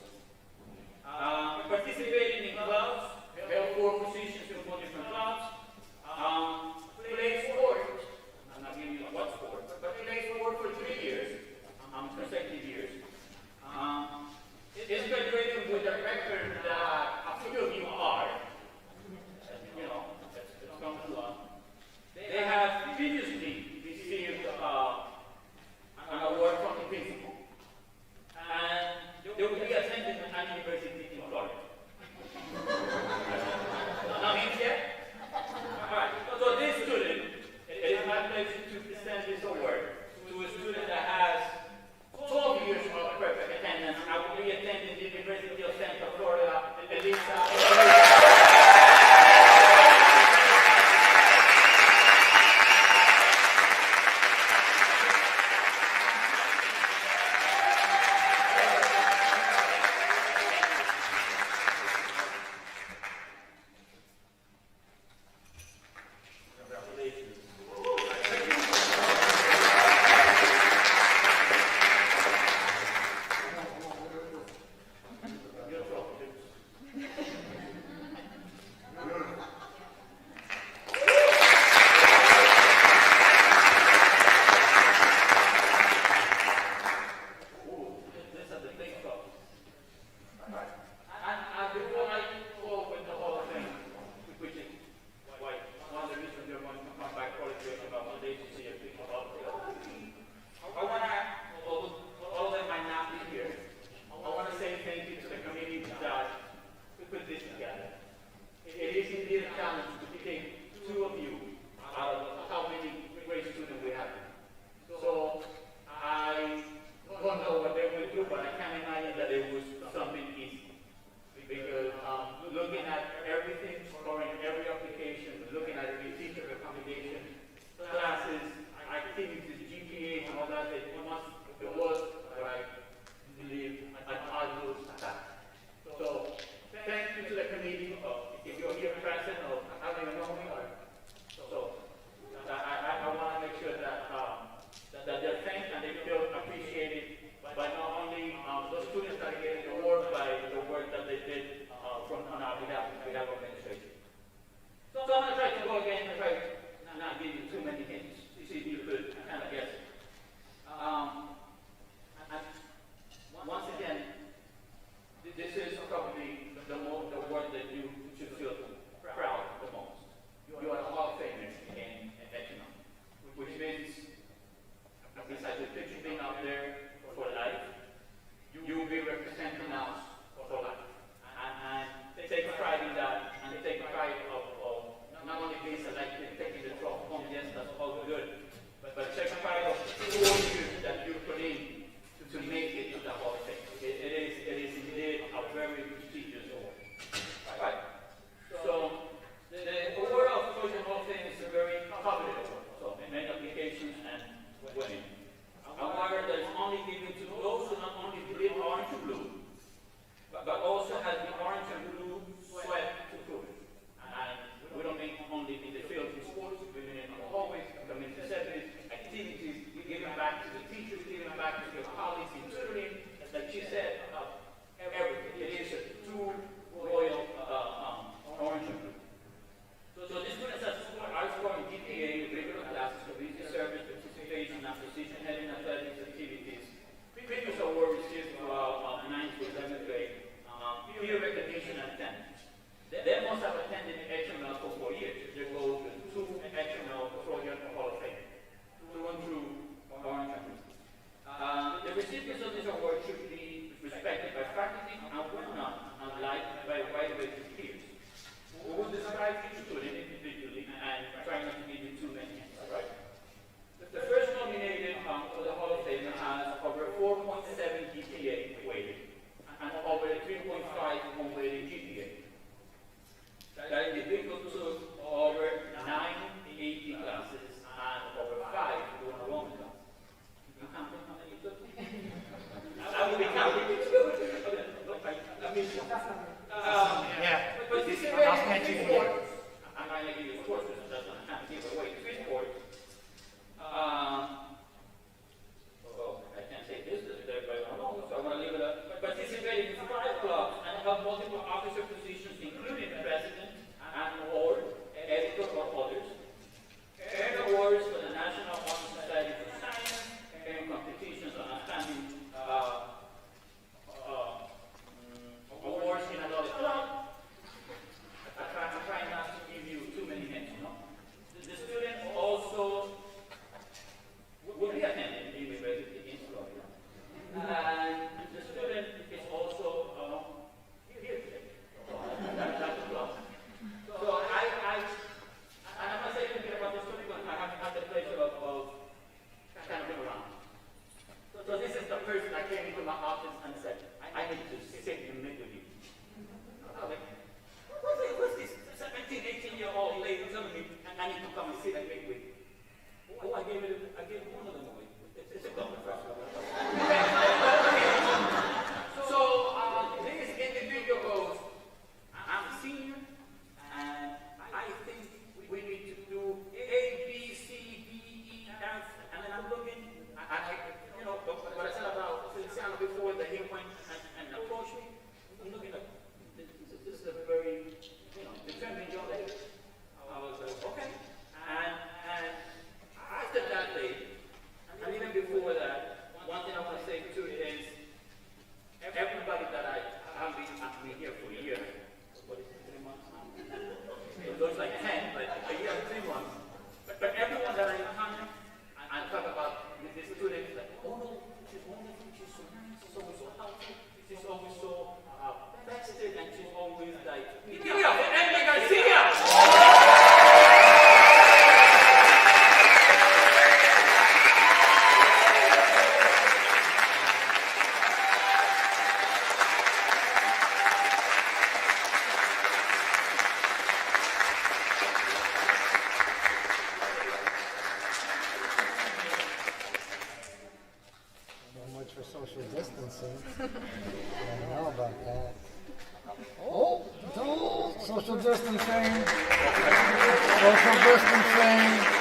Participated in clubs, held 4 positions in 4 different clubs, played sport, I'm not giving you what sport, but played sport for 3 years, consecutive years. Is graduated with a record that a few of you are. You know, it's come along. They have previously received an award from the principal, and they will be attending an university in Florida. Not in yet? All right. So social distancing. I don't know about that. Oh, social distancing. Social distancing.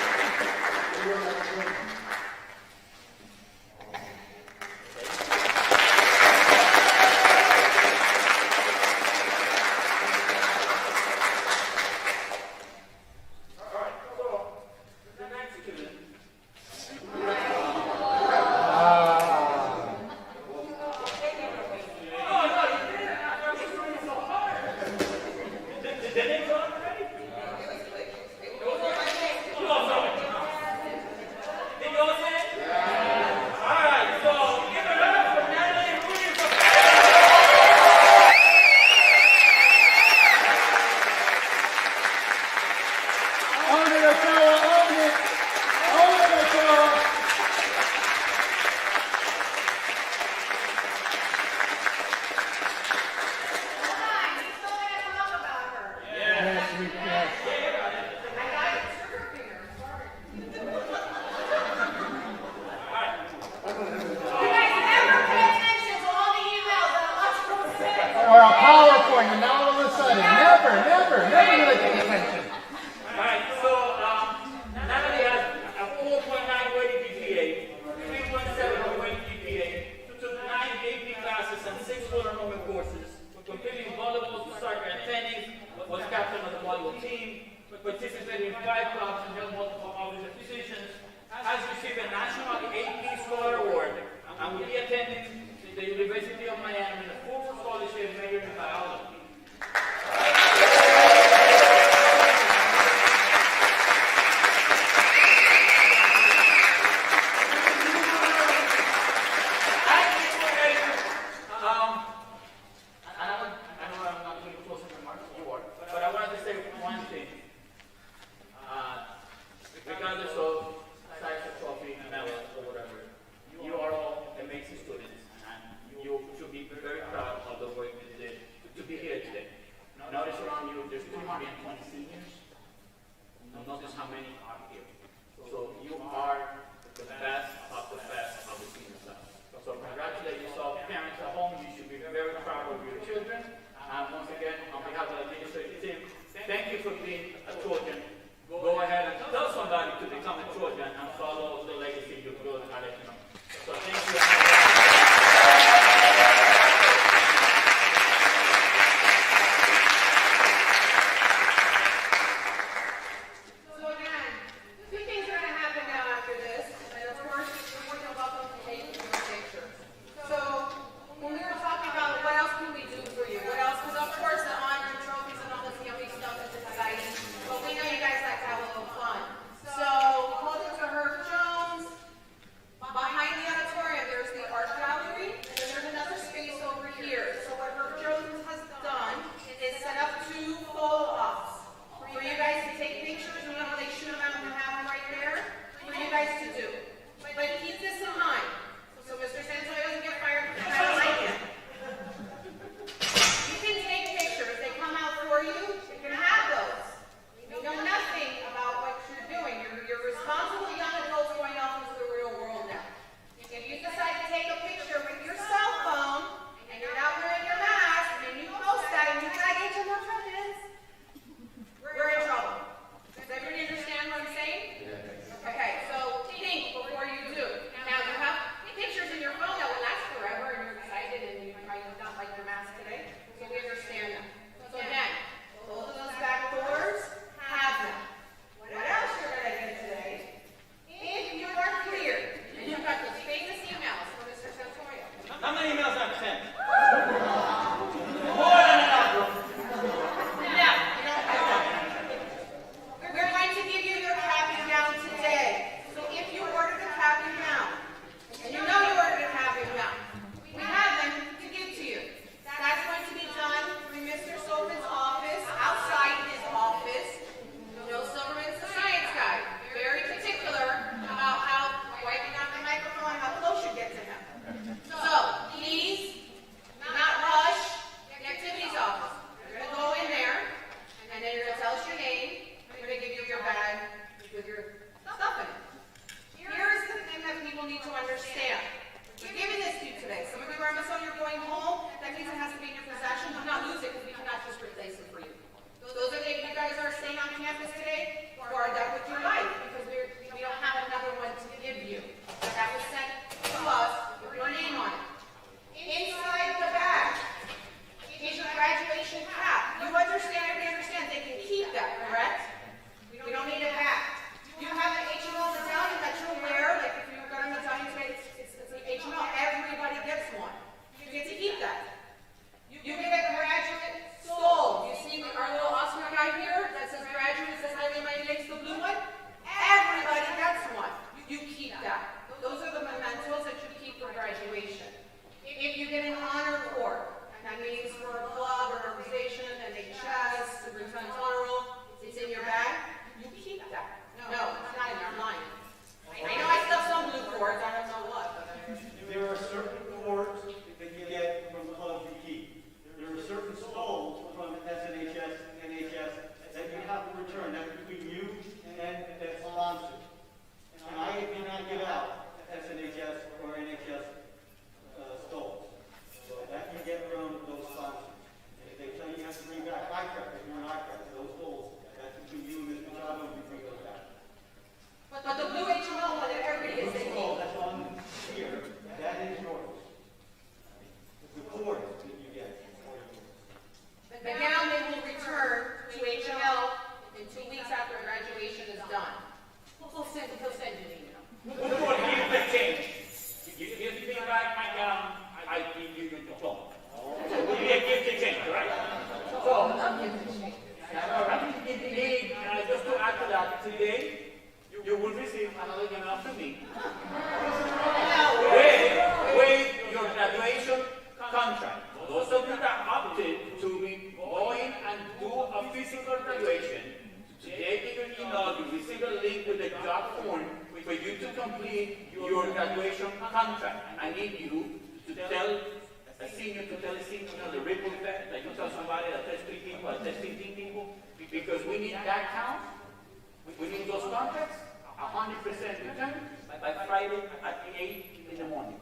Or a PowerPoint, and now all of a sudden, never really pay attention. Alright, so Natalie has a 4.9 weighted GPA, 3.7 weighted GPA, took 9 AP classes and 6 full enrollment courses, completing volleyball, soccer, and tennis, was captain of the volleyball team, participated in 5 clubs and held multiple office positions, has received a National AP Scholar Award, and will be attending the University of Miami in a full scholarship major in biology. Regardless of size of trophy, medal, or whatever, you are all amazing students, and you should be very proud of the work you did to be here today. Notice around you, there's 220 seniors. Notice how many are here. So you are the best of the senior class. So congratulate yourself. Parents at home, you should be very proud of your children. And once again, on behalf of the administrative team, thank you for being a Trojan. Go ahead and tell somebody to become a Trojan and follow the legacy you built at Economic. So thank you. So again, 2 things are going to happen now after this, and of course, you're more than welcome to take your pictures. So when we were talking about what else can we do for you, what else, because of course the honor and trophies and all this yummy stuff is exciting, but we know you guys like to have a little fun. So according to her complete your graduation contract, I need you to tell a senior, the ripple effect, that you tell somebody that test 3 people, that test 15 people, because we need that count, we need those contracts 100% returned by Friday at 8 in the morning.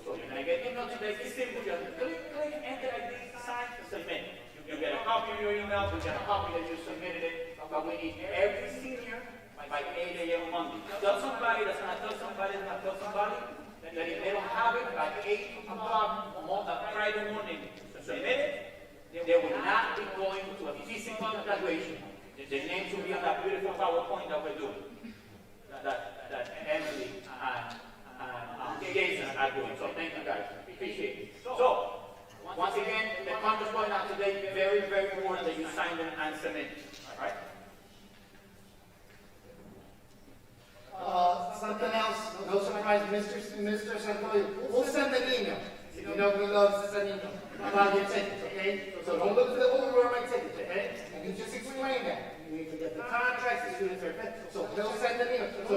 So you're going to get email today, it's simple, you have to click, enter ID, sign, submit. You get a copy of your email, we get a copy that you submitted it, but we need every senior by 8 a.m. Monday. Tell somebody that's going to tell somebody that if they don't have it by 8 o'clock Friday morning to submit it, they will not be going to a physical graduation. The names will be on that beautiful PowerPoint that we're doing, that Emily and Jason are doing. So thank you guys, appreciate it. So, once again, the contract's going out today, very, very important that you sign them and submit, all right? Something else, no surprise, Mr. Santoyo, we'll send an email. You know we love to send email about your tickets, okay? So don't look over my tickets, okay? And you just explain that. You need to get the contracts, the students are fit. So they'll send an email. So